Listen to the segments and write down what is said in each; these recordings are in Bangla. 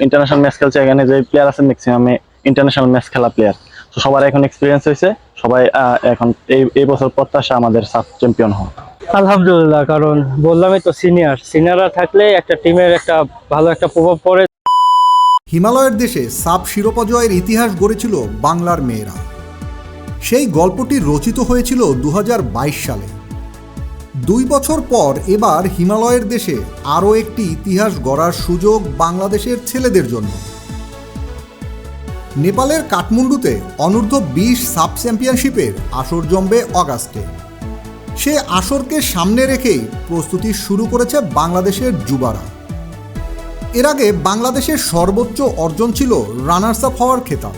ইন্টারন্যাশনাল ম্যাচ খেলছে, এখানে যে প্লেয়ার আছে ম্যাক্সিমাম ইন্টারন্যাশনাল ম্যাচ খেলা প্লেয়ার। তো সবার এখন এক্সপিরিয়েন্স হয়েছে, সবাই এখন এই বছর প্রত্যাশা আমাদের সাব চ্যাম্পিয়ন হওয়া। আলহামদুলিল্লাহ, কারণ বললামই তো সিনিয়ররা থাকলে একটা টিমের একটা ভালো একটা প্রভাব পড়ে। হিমালয়ের দেশে সাব শিরোপা জয়ের ইতিহাস গড়েছিল বাংলার মেয়েরা। সেই গল্পটি রচিত হয়েছিল 2022 সালে। 2 বছর পর এবার হিমালয়ের দেশে আরও একটি ইতিহাস গড়ার সুযোগ বাংলাদেশের ছেলেদের জন্য। নেপালের কাঠমান্ডুতে অনূর্ধ্ব 20 সাব চ্যাম্পিয়নশিপের আসর জমবে অগাস্টে। সে আসরকে সামনে রেখেই প্রস্তুতি শুরু করেছে বাংলাদেশের যুবারা। এর আগে বাংলাদেশের সর্বোচ্চ অর্জন ছিল রানার্স আপ হওয়ার খেতাব।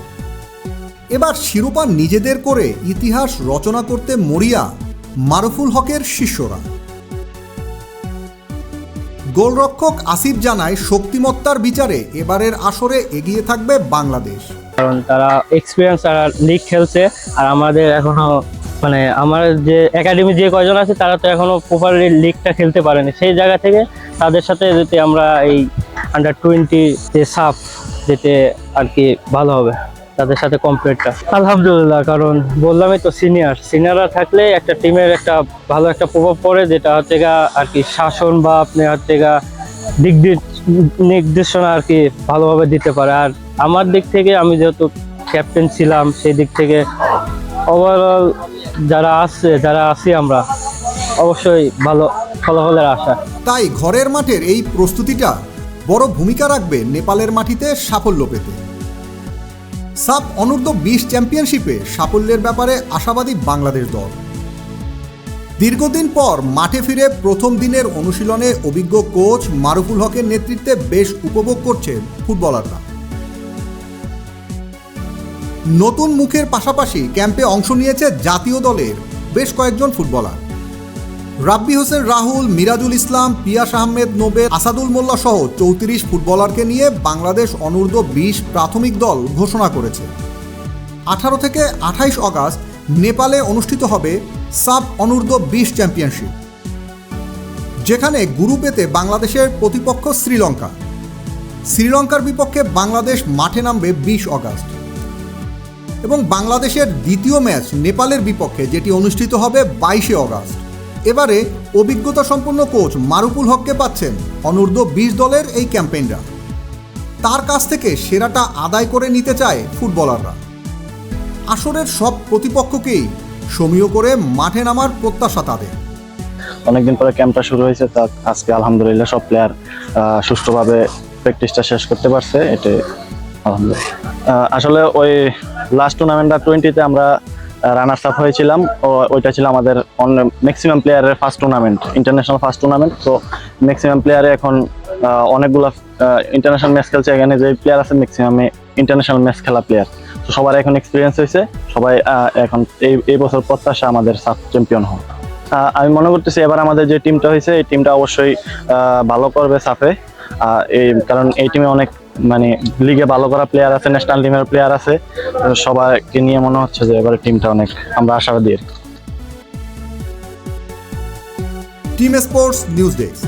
এবার শিরোপা নিজেদের করে ইতিহাস রচনা করতে মরিয়া মারুফুল হকের শিষ্যরা। গোলরক্ষক আসিফ জানায়, শক্তিমত্তার বিচারে এবারের আসরে এগিয়ে থাকবে বাংলাদেশ। কারণ তারা এক্সপিরিয়েন্স আর লিগ খেলছে, আর আমাদের এখনো আমার যে একাডেমি যে কয়জন আছে তারা তো এখনো প্রপারলি লিগটা খেলতে পারেনি। সেই জায়গা থেকে তাদের সাথে যদি আমরা এই আন্ডার-20 যে সাব যেতে আর কি ভালো হবে তাদের সাথে কম্পিটিটটা। আলহামদুলিল্লাহ, কারণ বললামই তো সিনিয়ররা থাকলে একটা টিমের একটা ভালো একটা প্রভাব পড়ে, যেটা হচ্ছে আর কি শাসন বা আপনি হচ্ছে নির্দেশনা আর কি ভালোভাবে দিতে পারে। আর আমার দিক থেকে আমি যেহেতু ক্যাপ্টেন ছিলাম, সেই দিক থেকে ওভারঅল যারা আছি আমরা অবশ্যই ভালো ফলাফলের আশা। তাই ঘরের মাঠের এই প্রস্তুতিটা বড় ভূমিকা রাখবে নেপালের মাটিতে সাফল্য পেতে। সাব অনূর্ধ্ব 20 চ্যাম্পিয়নশিপে সাফল্যের ব্যাপারে আশাবাদী বাংলাদেশ দল। দীর্ঘদিন পর মাঠে ফিরে প্রথম দিনের অনুশীলনে অভিজ্ঞ কোচ মারুফুল হকের নেতৃত্বে বেশ উপভোগ করছেন ফুটবলাররা। নতুন মুখের পাশাপাশি ক্যাম্পে অংশ নিয়েছে জাতীয় দলের বেশ কয়েকজন ফুটবলার। রাব্বি হোসেন রাহুল, মিরাজুল ইসলাম, পিয়াস আহমেদ নোবেল, আসাদুল মোল্লা সহ 34 ফুটবলারকে নিয়ে বাংলাদেশ অনূর্ধ্ব 20 প্রাথমিক দল ঘোষণা করেছে। 18 থেকে 28 অগাস্ট নেপালে অনুষ্ঠিত হবে সাব অনূর্ধ্ব 20 চ্যাম্পিয়নশিপ, যেখানে গ্রুপেতে বাংলাদেশের প্রতিপক্ষ শ্রীলঙ্কা। শ্রীলঙ্কার বিপক্ষে বাংলাদেশ মাঠে নামবে 20 অগাস্ট এবং বাংলাদেশের দ্বিতীয় ম্যাচ নেপালের বিপক্ষে, যেটি অনুষ্ঠিত হবে 22 অগাস্ট। এবারে অভিজ্ঞতা সম্পন্ন কোচ মারুফুল হককে পাচ্ছেন অনূর্ধ্ব 20 দলের এই ক্যাম্পেইনরা। তার কাছ থেকে সেরাটা আদায় করে নিতে চায় ফুটবলাররা। আসরের সব প্রতিপক্ষকেই সমীহ করে মাঠে নামার প্রত্যাশা তাদের। অনেকদিন পরে ক্যাম্পটা শুরু হয়েছে, তা আজকে আলহামদুলিল্লাহ সব প্লেয়ার সুষ্ঠুভাবে প্র্যাকটিসটা শেষ করতে পারছে, এটা আলহামদুলিল্লাহ। আসলে ওই লাস্ট টুর্নামেন্ট আন্ডার-20 আমরা রানার্স আপ হয়েছিলাম, ওইটা ছিল আমাদের ম্যাক্সিমাম প্লেয়ারের first tournament, international first tournament. তো ম্যাক্সিমাম প্লেয়ারে এখন অনেকগুলো ইন্টারন্যাশনাল ম্যাচ খেলছে, এখানে যে প্লেয়ার আছে ম্যাক্সিমাম ইন্টারন্যাশনাল ম্যাচ খেলা প্লেয়ার। তো সবার এখন এক্সপিরিয়েন্স হয়েছে, সবাই এখন এই বছর প্রত্যাশা আমাদের সাব চ্যাম্পিয়ন হওয়া। আমি মনে করতেছি এবার আমাদের যে টিমটা হয়েছে এই টিমটা অবশ্যই ভালো করবে সাফে। কারণ এই টিমে অনেক লিগে ভালো করা প্লেয়ার আছে, ন্যাশনাল টিমের প্লেয়ার আছে, সবাইকে নিয়ে মনে হচ্ছে যে এবারে টিমটা অনেক আমরা আশাবাদী। Team sports news desk.